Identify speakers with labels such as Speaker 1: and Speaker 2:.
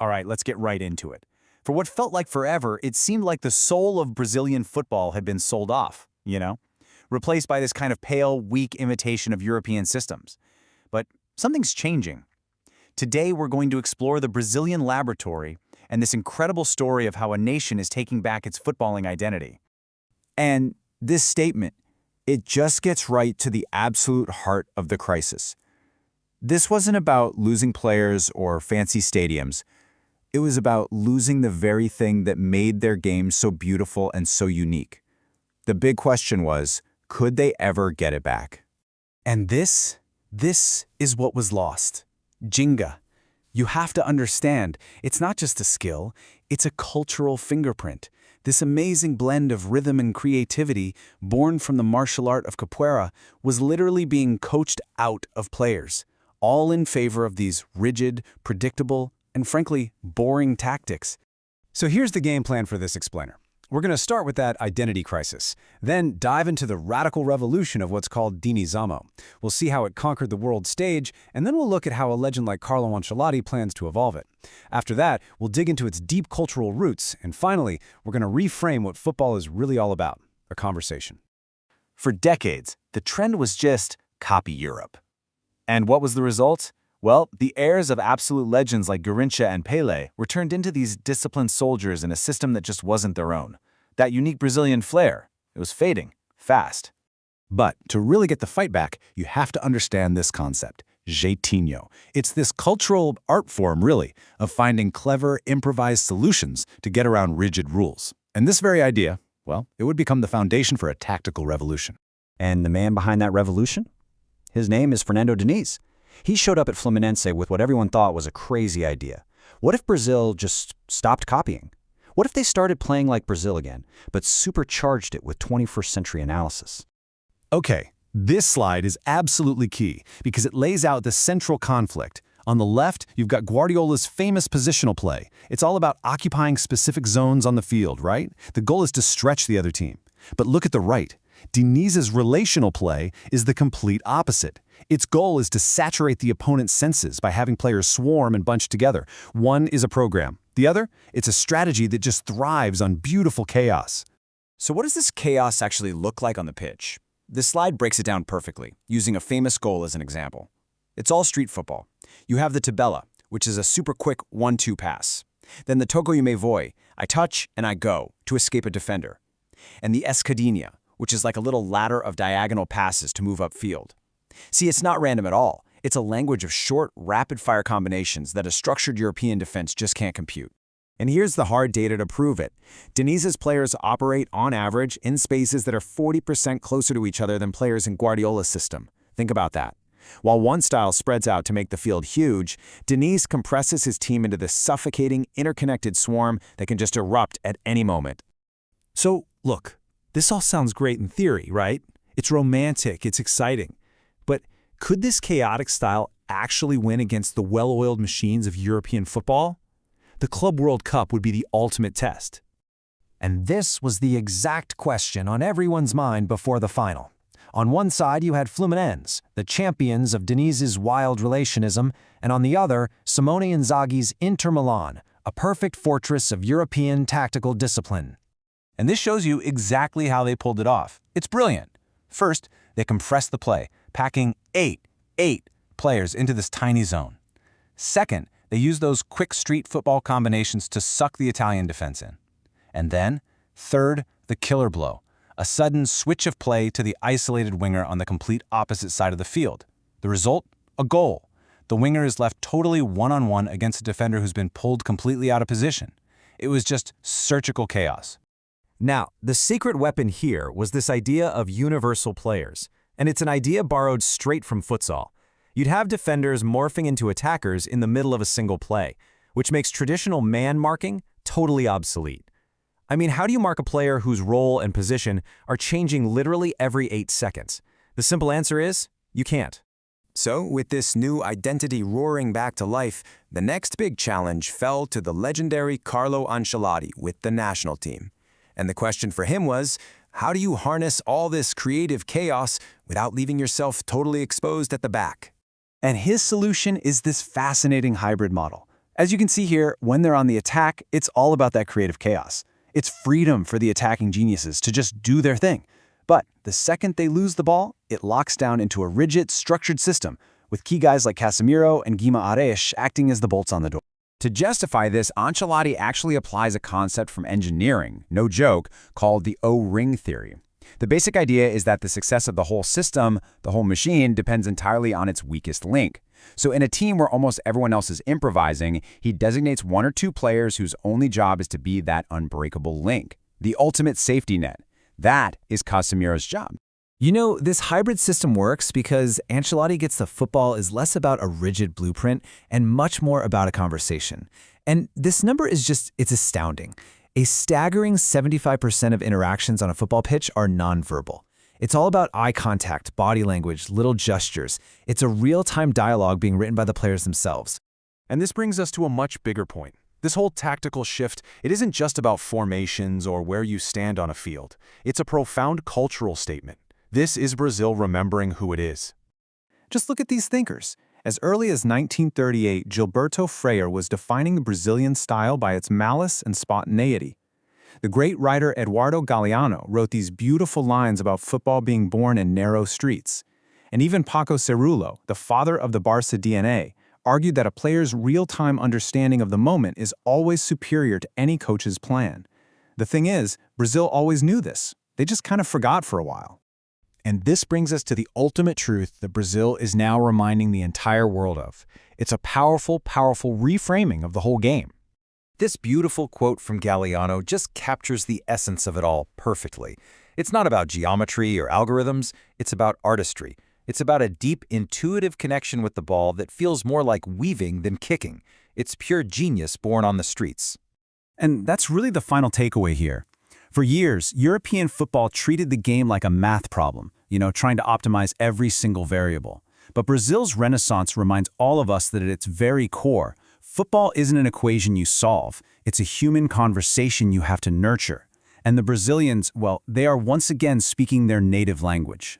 Speaker 1: All right, let's get right into it. For what felt like forever, it seemed like the soul of Brazilian football had been sold off, replaced by this kind of pale, weak imitation of European systems. But something's changing. Today, we're going to explore the Brazilian laboratory and this incredible story of how a nation is taking back its footballing identity. And this statement, it just gets right to the absolute heart of the crisis. This wasn't about losing players or fancy stadiums. It was about losing the very thing that made their game so beautiful and so unique. The big question was, could they ever get it back?
Speaker 2: And this is what was lost. Ginga. You have to understand, it's not just a skill, it's a cultural fingerprint. This amazing blend of rhythm and creativity, born from the martial art of capoeira, was literally being coached out of players, all in favor of these rigid, predictable, and frankly, boring tactics.
Speaker 3: So here's the game plan for this explainer. We're going to start with that identity crisis, then dive into the radical revolution of what's called Dinizismo. We'll see how it conquered the world stage, and then we'll look at how a legend like Carlo Ancelotti plans to evolve it. After that, we'll dig into its deep cultural roots, and finally, we're going to reframe what football is really all about, a conversation.
Speaker 1: For decades, the trend was just copy Europe. And what was the result? Well, the heirs of absolute legends like Garrincha and Pelé were turned into these disciplined soldiers in a system that just wasn't their own. That unique Brazilian flair, it was fading, fast.
Speaker 3: But to really get the fight back, you have to understand this concept, jeitinho. It's this cultural art form, really, of finding clever, improvised solutions to get around rigid rules. And this very idea, well, it would become the foundation for a tactical revolution.
Speaker 4: And the man behind that revolution? His name is Fernando Diniz. He showed up at Fluminense with what everyone thought was a crazy idea. What if Brazil just stopped copying? What if they started playing like Brazil again, but supercharged it with 21st century analysis?
Speaker 3: Okay, this slide is absolutely key because it lays out the central conflict. On the left, you've got Guardiola's famous positional play. It's all about occupying specific zones on the field, right? The goal is to stretch the other team. But look at the right. Diniz's relational play is the complete opposite. Its goal is to saturate the opponent's senses by having players swarm and bunch together. One is a program. The other, it's a strategy that just thrives on beautiful chaos.
Speaker 2: So what does this chaos actually look like on the pitch? This slide breaks it down perfectly, using a famous goal as an example. It's all street football. You have the tabela, which is a super quick 1-2 pass. Then the toco e me voy, I touch and I go, to escape a defender. And the escadinha, which is like a little ladder of diagonal passes to move upfield. See, it's not random at all. It's a language of short, rapid-fire combinations that a structured European defense just can't compute. And here's the hard data to prove it. Diniz's players operate, on average, in spaces that are 40% closer to each other than players in Guardiola's system. Think about that. While one style spreads out to make the field huge, Diniz compresses his team into this suffocating, interconnected swarm that can just erupt at any moment.
Speaker 3: So, look, this all sounds great in theory, right? It's romantic, it's exciting. But could this chaotic style actually win against the well-oiled machines of European football? The Club World Cup would be the ultimate test.
Speaker 5: And this was the exact question on everyone's mind before the final. On one side, you had Fluminense, the champions of Diniz's wild relationism, and on the other, Simone Inzaghi's Inter Milan, a perfect fortress of European tactical discipline.
Speaker 2: And this shows you exactly how they pulled it off. It's brilliant. First, they compressed the play, packing eight players into this tiny zone. Second, they used those quick street football combinations to suck the Italian defense in. And then, third, the killer blow, a sudden switch of play to the isolated winger on the complete opposite side of the field. The result? A goal. The winger is left totally one-on-one against a defender who's been pulled completely out of position. It was just surgical chaos.
Speaker 5: Now, the secret weapon here was this idea of universal players, and it's an idea borrowed straight from futsal. You'd have defenders morphing into attackers in the middle of a single play, which makes traditional man marking totally obsolete. I mean, how do you mark a player whose role and position are changing literally every 8 seconds? The simple answer is, you can't.
Speaker 2: So, with this new identity roaring back to life, the next big challenge fell to the legendary Carlo Ancelotti with the national team. And the question for him was, how do you harness all this creative chaos without leaving yourself totally exposed at the back?
Speaker 1: And his solution is this fascinating hybrid model. As you can see here, when they're on the attack, it's all about that creative chaos. It's freedom for the attacking geniuses to just do their thing. But the second they lose the ball, it locks down into a rigid, structured system, with key guys like Casemiro and Guimaraes acting as the bolts on the door.
Speaker 2: To justify this, Ancelotti actually applies a concept from engineering, no joke, called the O-ring theory. The basic idea is that the success of the whole system, the whole machine, depends entirely on its weakest link. So in a team where almost everyone else is improvising, he designates one or two players whose only job is to be that unbreakable link, the ultimate safety net. That is Casemiro's job.
Speaker 5: You know, this hybrid system works because Ancelotti gets the football is less about a rigid blueprint and much more about a conversation. And this number is it's astounding. A staggering 75% of interactions on a football pitch are nonverbal. It's all about eye contact, body language, little gestures. It's a real-time dialogue being written by the players themselves.
Speaker 3: And this brings us to a much bigger point. This whole tactical shift, it isn't just about formations or where you stand on a field. It's a profound cultural statement. This is Brazil remembering who it is. Just look at these thinkers. As early as 1938, Gilberto Freire was defining the Brazilian style by its malice and spontaneity. The great writer Eduardo Galeano wrote these beautiful lines about football being born in narrow streets. And even Paco Cerullo, the father of the Barca DNA, argued that a player's real-time understanding of the moment is always superior to any coach's plan. The thing is, Brazil always knew this. They just kind of forgot for a while.
Speaker 2: And this brings us to the ultimate truth that Brazil is now reminding the entire world of. It's a powerful, powerful reframing of the whole game.
Speaker 5: This beautiful quote from Galeano just captures the essence of it all perfectly. It's not about geometry or algorithms, it's about artistry. It's about a deep, intuitive connection with the ball that feels more like weaving than kicking. It's pure genius born on the streets.
Speaker 1: And that's really the final takeaway here. For years, European football treated the game like a math problem, trying to optimize every single variable. But Brazil's renaissance reminds all of us that at its very core, football isn't an equation you solve. It's a human conversation you have to nurture. And the Brazilians, well, they are once again speaking their native language.